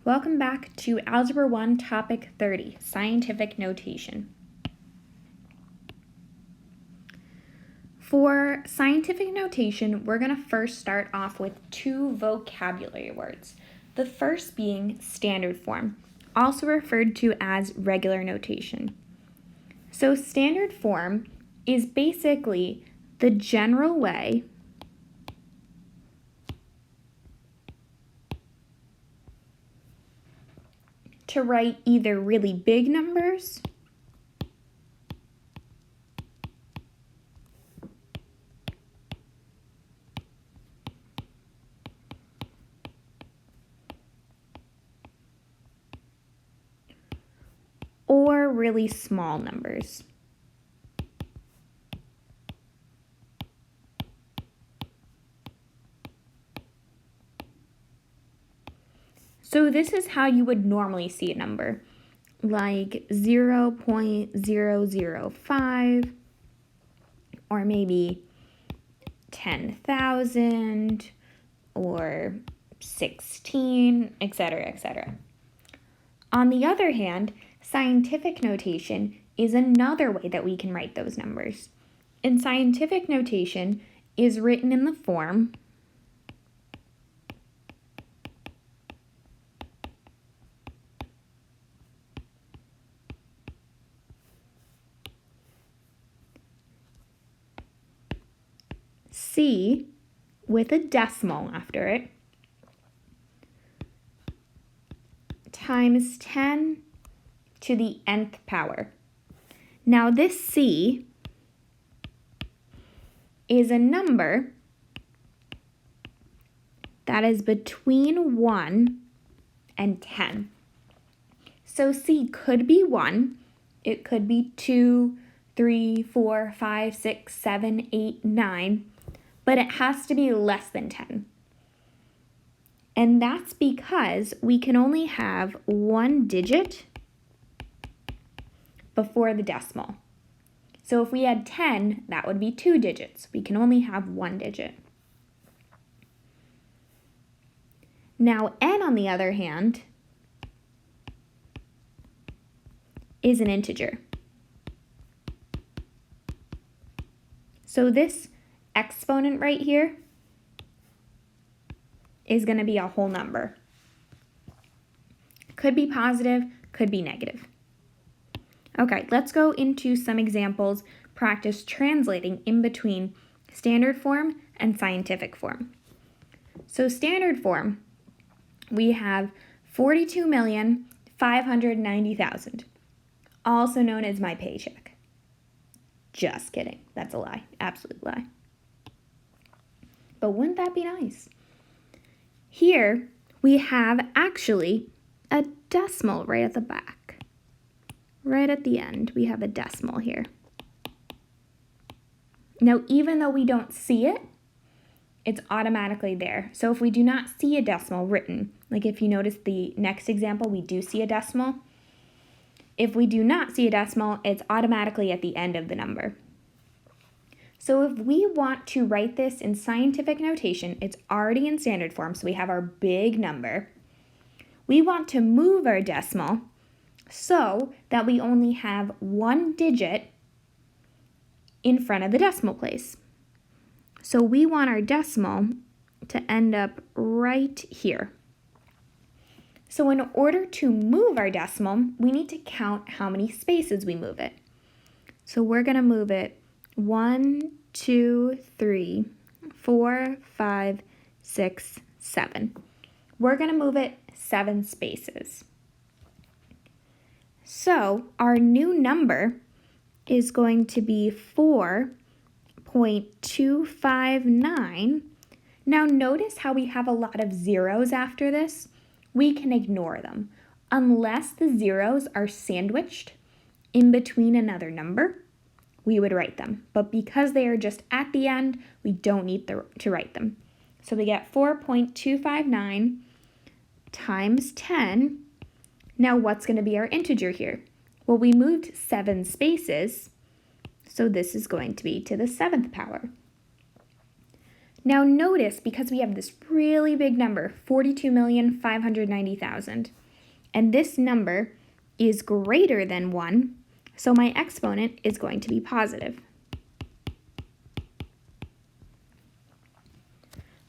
Welcome back to Algebra 1, Topic 30, Scientific Notation. For scientific notation, we're going to first start off with two vocabulary words. The first being standard form, also referred to as regular notation. So standard form is basically the general way to write either really big numbers or really small numbers. So this is how you would normally see a number, like 0.005 or maybe 10,000 or 16, etc., etc. On the other hand, scientific notation is another way that we can write those numbers. And scientific notation is written in the form C with a decimal after it times 10 to the nth power. Now this C is a number that is between 1 and 10. So C could be 1, it could be 2, 3, 4, 5, 6, 7, 8, 9, but it has to be less than 10. And that's because we can only have one digit before the decimal. So if we had 10, that would be 2 digits. We can only have one digit. Now n, on the other hand, is an integer. So this exponent right here is going to be a whole number. Could be positive, could be negative. Okay, let's go into some examples, practice translating in between standard form and scientific form. So standard form, we have 42,590,000, also known as my paycheck. Just kidding, that's a lie, absolute lie. But wouldn't that be nice? Here, we have actually a decimal right at the back. Right at the end, we have a decimal here. Now, even though we don't see it, it's automatically there. So if we do not see a decimal written, like if you notice the next example, we do see a decimal. If we do not see a decimal, it's automatically at the end of the number. So if we want to write this in scientific notation, it's already in standard form, so we have our big number. We want to move our decimal so that we only have one digit in front of the decimal place. So we want our decimal to end up right here. So in order to move our decimal, we need to count how many spaces we move it. So we're going to move it 1, 2, 3, 4, 5, 6, 7. We're going to move it 7 spaces. So our new number is going to be 4.259. Now notice how we have a lot of zeros after this? We can ignore them unless the zeros are sandwiched in between another number. We would write them, but because they are just at the end, we don't need to write them. So we get 4.259 times 10. Now what's going to be our integer here? Well, we moved 7 spaces, so this is going to be to the 7th power. Now notice, because we have this really big number, 42,590,000, and this number is greater than 1, so my exponent is going to be positive.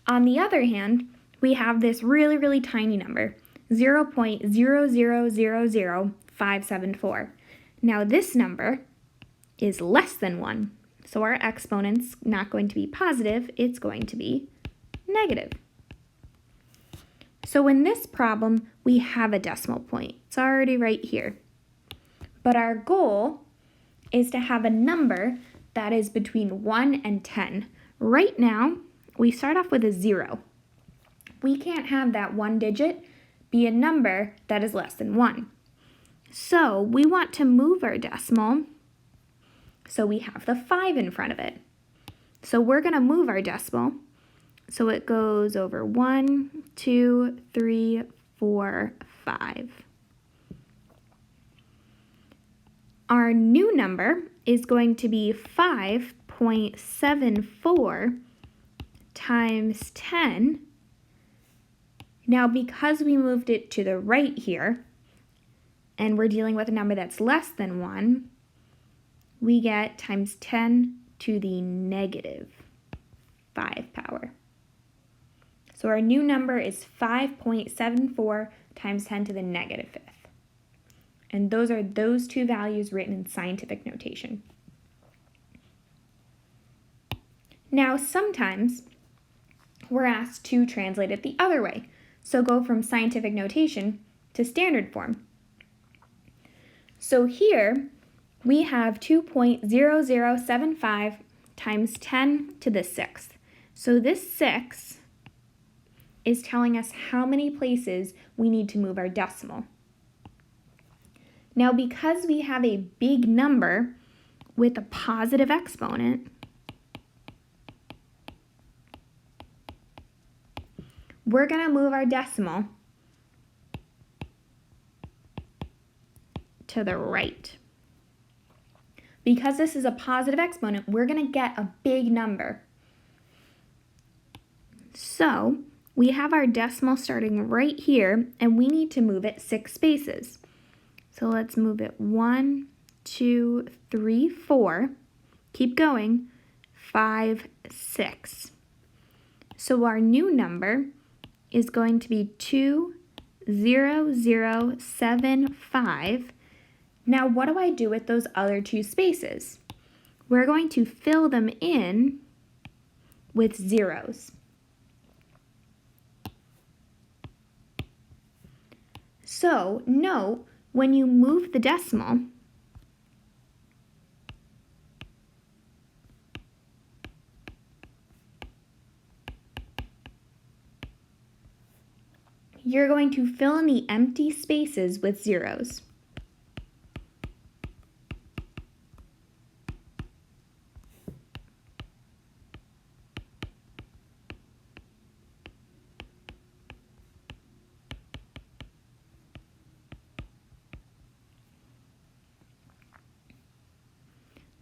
On the other hand, we have this really, really tiny number, 0.0000574. Now this number is less than 1, so our exponent's not going to be positive, it's going to be negative. So in this problem, we have a decimal point. It's already right here. But our goal is to have a number that is between 1 and 10. Right now, we start off with a 0. We can't have that one digit be a number that is less than 1. So we want to move our decimal so we have the 5 in front of it. So we're going to move our decimal so it goes over 1, 2, 3, 4, 5. Our new number is going to be 5.74 times 10. Now, because we moved it to the right here, and we're dealing with a number that's less than 1, we get times 10 to the negative 5 power. So our new number is 5.74 times 10 to the negative 5th. And those are those two values written in scientific notation. Now, sometimes we're asked to translate it the other way. So go from scientific notation to standard form. So here we have 2.0075 times 10 to the 6th. So this 6 is telling us how many places we need to move our decimal. Now, because we have a big number with a positive exponent, we're going to move our decimal to the right. Because this is a positive exponent, we're going to get a big number. So we have our decimal starting right here, and we need to move it 6 spaces. So let's move it 1, 2, 3, 4. Keep going. 5, 6. So our new number is going to be 20075. Now, what do I do with those other 2 spaces? We're going to fill them in with zeros. So, note, when you move the decimal, you're going to fill in the empty spaces with zeros.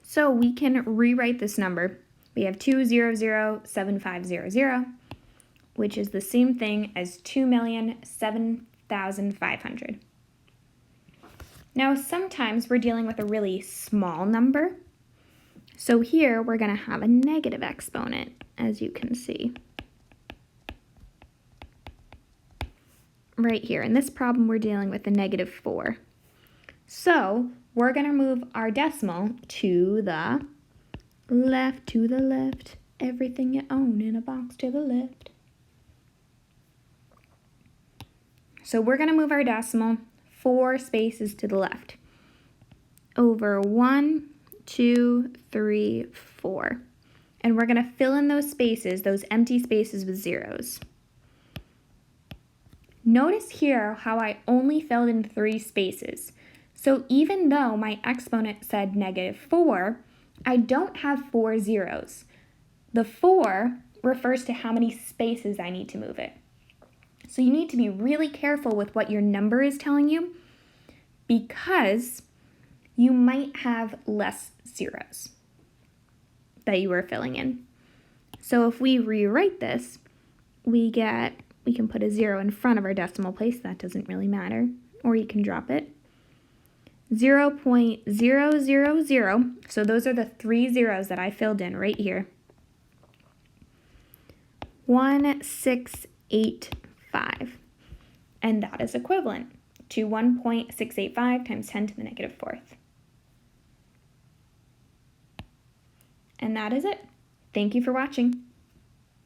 So we can rewrite this number. We have 2007500, which is the same thing as 2,007,500. Now, sometimes we're dealing with a really small number. So here we're going to have a negative exponent, as you can see. Right here. In this problem, we're dealing with a negative 4. So we're going to move our decimal to the left, everything you own in a box to the left. So we're going to move our decimal 4 spaces to the left. Over 1, 2, 3, 4. And we're going to fill in those spaces, those empty spaces, with zeros. Notice here how I only filled in 3 spaces. So even though my exponent said negative 4, I don't have 4 zeros. The 4 refers to how many spaces I need to move it. So you need to be really careful with what your number is telling you, because you might have less zeros that you are filling in. So if we rewrite this, we can put a 0 in front of our decimal place. That doesn't really matter. Or you can drop it. 0.000. So those are the 3 zeros that I filled in right here. 1685. And that is equivalent to 1.685 times 10 to the negative 4th. And that is it. Thank you for watching.